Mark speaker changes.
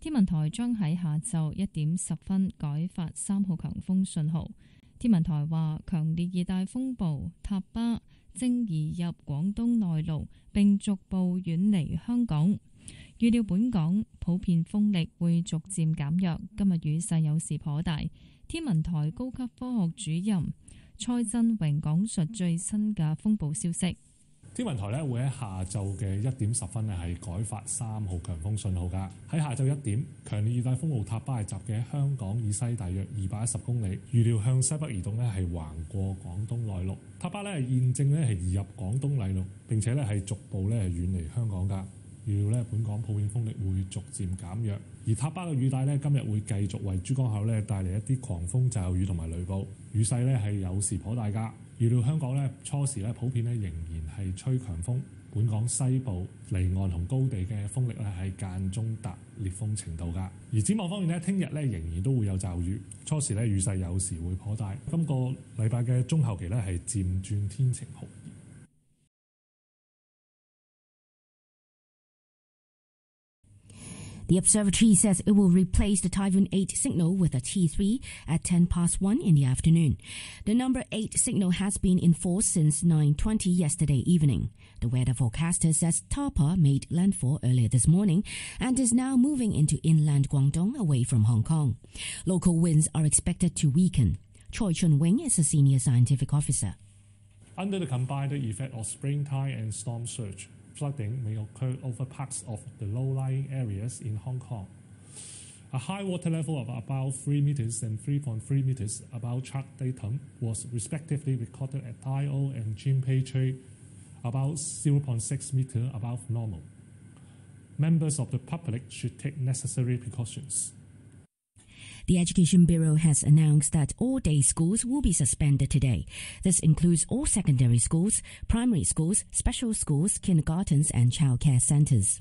Speaker 1: 天文台將喺下晝1點10分改發3號強風信號。天文台話，強烈熱帶風暴塔巴正移入廣東內陸，並逐步遠離香港。預料本港普遍風力會逐漸減弱，今日雨勢有時頗大。天文台高級科學主任蔡振榮講述最新嘅風暴消息。
Speaker 2: 天文台咧會喺下晝嘅1點10分係改發3號強風信號㗎。喺下晝1點，強烈熱帶風暴塔巴係集結喺香港以西大約210公里，預料向西北移動咧係橫過廣東內陸。塔巴咧現正咧係移入廣東內陸，並且咧係逐步咧係遠離香港㗎。預料咧本港普遍風力會逐漸減弱，而塔巴嘅雨帶咧今日會繼續為珠江口咧帶嚟一啲狂風驟雨同埋雷暴，雨勢咧係有時頗大㗎。預料香港咧初時咧普遍咧仍然係吹強風，本港西部離岸同高地嘅風力咧係間中達烈風程度㗎。而展望方面咧，聽日咧仍然都會有驟雨，初時咧雨勢有時會頗大。今個禮拜嘅中後期咧係漸轉天晴酷熱。
Speaker 3: The observatory says it will replace the Typhoon 8 signal with a T3 at 1:10 in the afternoon. The number 8 signal has been in force since 9:20 yesterday evening. The weather forecaster says Tapa made landfall earlier this morning and is now moving into inland Guangdong away from Hong Kong. Local winds are expected to weaken. Choi Chun-wing is a senior scientific officer.
Speaker 2: Under the combined effect of spring tide and storm surge, flooding may occur over parts of the low-lying areas in Hong Kong. A high water level of about 3 meters and 3.3 meters above chart datum was respectively recorded at Tai O and Jim Pei Chui, about 0.6 meter above normal. Members of the public should take necessary precautions.
Speaker 3: The Education Bureau has announced that all-day schools will be suspended today. This includes all secondary schools, primary schools, special schools, kindergartens and childcare centres.